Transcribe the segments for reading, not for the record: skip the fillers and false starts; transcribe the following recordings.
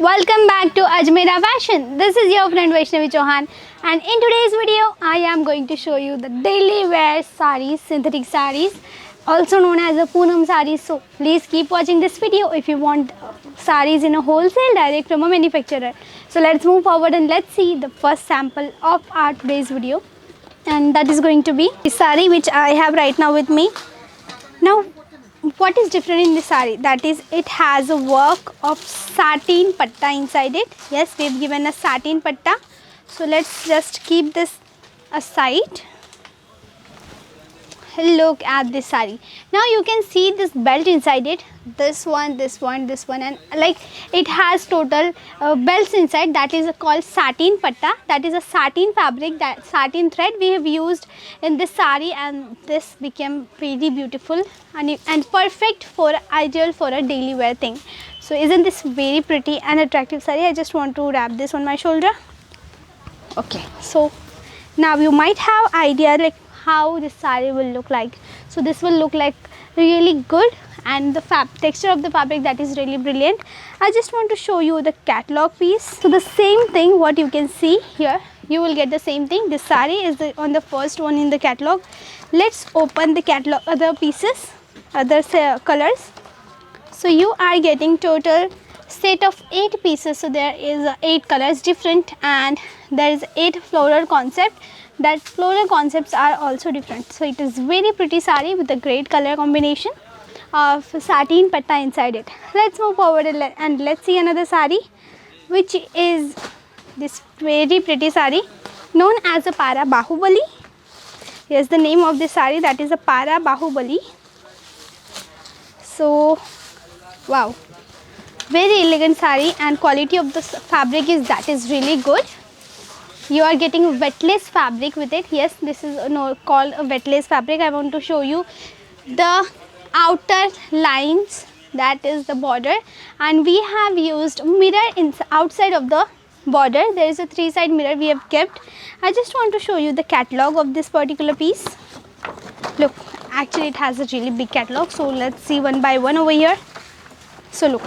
Welcome back to Ajmera Fashion. This is your friend Vaishnavi Chauhan, and in today's video I am going to show you the daily wear sarees, synthetic sarees, also known as a Poonam sarees. So please keep watching this video if you want sarees in a wholesale direct from a manufacturer. So let's move forward and let's see the first sample of our today's video, and that is going to be the saree which I have right now with me. Now, what is different in this saree? That is, it has a work of satin patta inside it. Yes, we've given a satin patta. So let's just keep this aside. Look at this saree. Now you can see this belt inside it. This one, and like it has total belts inside. That is called satin patta. That is a satin fabric, that satin thread we have used in this saree, and this became really beautiful and perfect for ideal for a daily wear thing. So isn't this very pretty and attractive saree? I just want to wrap this on my shoulder. Okay, so now you might have idea like how this saree will look like. So this will look like really good, and the texture of the fabric, that is really brilliant. I just want to show you the catalog piece. So the same thing what you can see here, you will get the same thing. This saree is on the first one in the catalog. Let's open the catalog, other pieces, other colors. So you are getting total set of 8 pieces. So there is 8 colors different, and there is 8 floral concept. That floral concepts are also different. So it is very pretty saree with a great color combination of satin patta inside it. Let's move forward and let's see another saree, which is this very pretty saree known as a Para Bahubali. Here's the name of this saree, that is a Para Bahubali. So wow, very elegant saree, and quality of the fabric is really good. You are getting wetless fabric with it. Yes, this is called a wetless fabric. I want to show you the outer lines, that is the border, and we have used mirror outside of the border. There is a 3-side mirror we have kept. I just want to show you the catalog of this particular piece. Look, actually it has a really big catalog. So let's see one by one over here. So look,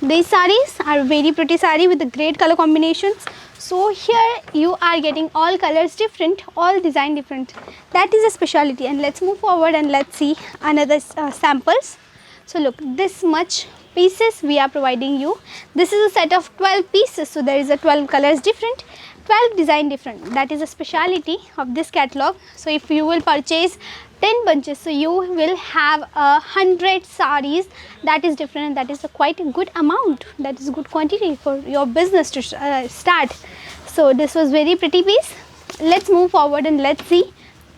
these sarees are very pretty saree with the great color combinations. So here you are getting all colors different, all design different. That is a specialty. And let's move forward and let's see another samples. So look, this much pieces we are providing you. This is a set of 12 pieces. So there is a 12 colors different, 12 design different. That is a specialty of this catalog. So if you will purchase 10 bunches, so you will have 100 sarees. That is different, and that is a quite a good amount. That is good quantity for your business to start. So this was very pretty piece. Let's move forward and let's see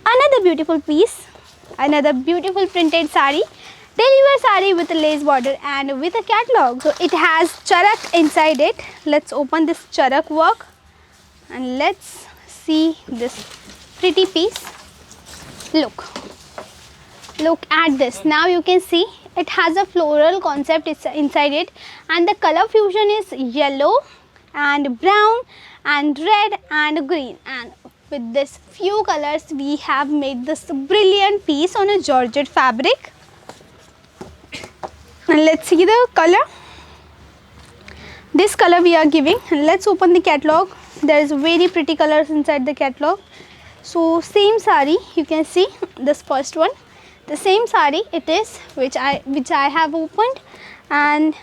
another beautiful piece, another beautiful printed saree, daily wear saree with a lace border and with a catalog. So it has charak inside it. Let's open this charak work and let's see this pretty piece. Look at this. Now you can see it has a floral concept inside it, and the color fusion is yellow and brown and red and green, and with this few colors we have made this brilliant piece on a georgette fabric. And let's see the color. This color we are giving, and let's open the catalog. There is very pretty colors inside the catalog. So same saree, you can see this first one, the same saree it is, which I have opened, and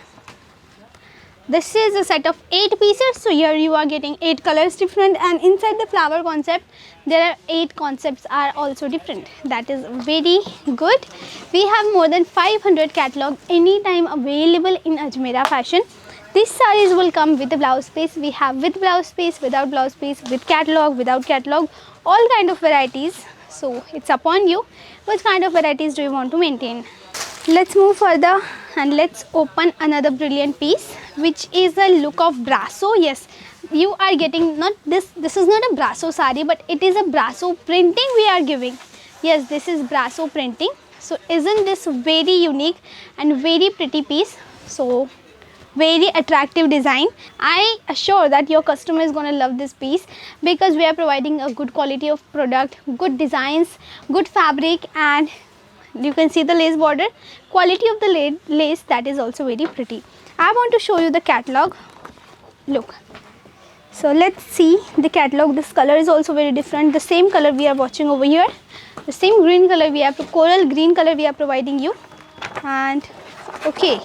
this is a set of 8 pieces. So here you are getting 8 colors different, and inside the flower concept there are 8 concepts are also different. That is very good. We have more than 500 catalog anytime available in Ajmera Fashion. These sarees will come with the blouse piece. We have with blouse piece, without blouse piece, with catalog, without catalog, all kind of varieties. So it's upon you which kind of varieties do you want to maintain. Let's move further and let's open another brilliant piece, which is a look of brasso. Yes, you are getting not this is not a brasso saree, but it is a brasso printing we are giving. Yes, this is brasso printing. So isn't this very unique and very pretty piece? So very attractive design. I assure that your customer is going to love this piece, because we are providing a good quality of product, good designs, good fabric, and you can see the lace border, quality of the lace, that is also very pretty. I want to show you the catalog. Look. So let's see the catalog. This color is also very different. The same color we are watching over here. The same green color we have, coral green color we are providing you. And okay.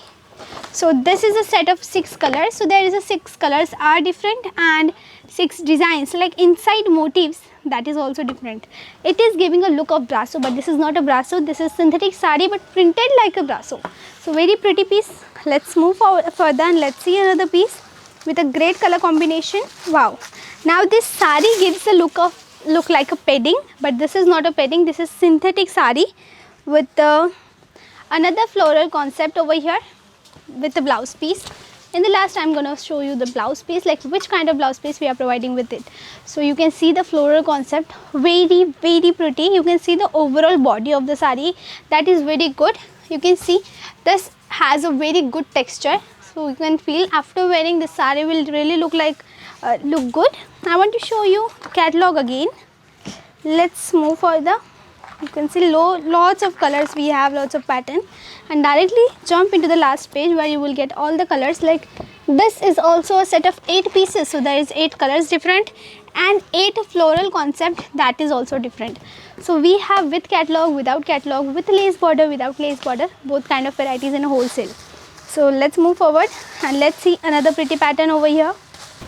So this is a set of 6 colors. So there is a 6 colors are different and 6 designs like inside motifs, that is also different. It is giving a look of brasso, but this is not a brasso. This is synthetic sari but printed like a brasso. So very pretty piece. Let's move forward further and let's see another piece with a great color combination. Wow. Now this sari gives a look like a padding, but this is not a padding. This is synthetic sari with another floral concept over here with the blouse piece. In the last I'm going to show you the blouse piece, like which kind of blouse piece we are providing with it. So you can see the floral concept, very pretty. You can see the overall body of the sari, that is very good. You can see this has a very good texture. So you can feel after wearing this sari will really look good. I want to show you catalog again. Let's move further. You can see lots of colors we have, lots of pattern, and directly jump into the last page where you will get all the colors. Like this is also a set of 8 pieces, so there is 8 colors different and 8 floral concept, that is also different. So we have with catalog, without catalog, with lace border, without lace border, both kind of varieties in a wholesale. So let's move forward and let's see another pretty pattern over here.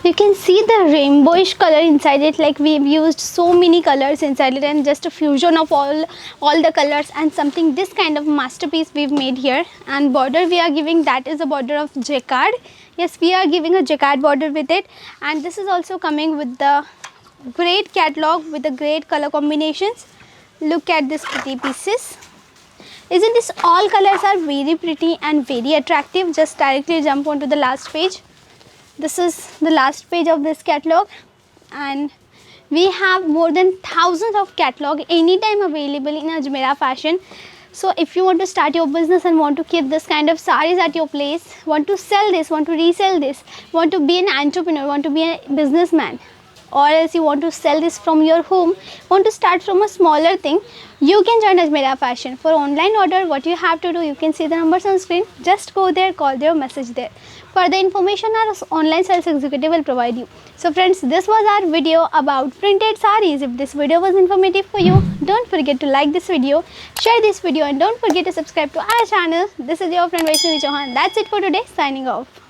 You can see the rainbowish color inside it, like we've used so many colors inside it and just a fusion of all the colors and something, this kind of masterpiece we've made here. And border we are giving, that is a border of jacquard. Yes, we are giving a jacquard border with it, and this is also coming with the great catalog with the great color combinations. Look at these pretty pieces. Isn't this all colors are very pretty and very attractive? Just directly jump onto the last page. This is the last page of this catalog, and we have more than thousands of catalog anytime available in Ajmera Fashion. So if you want to start your business and want to keep this kind of saris at your place, want to sell this, want to resell this, want to be an entrepreneur, want to be a businessman, or else you want to sell this from your home, want to start from a smaller thing, you can join Ajmera Fashion. For online order, what you have to do, you can see the numbers on screen. Just go there, call there, message there. Further information our online sales executive will provide you. So friends, this was our video about printed saris. If this video was informative for you, don't forget to like this video, share this video, and don't forget to subscribe to our channel. This is your friend Vaishnavi Chauhan. That's it for today. Signing off.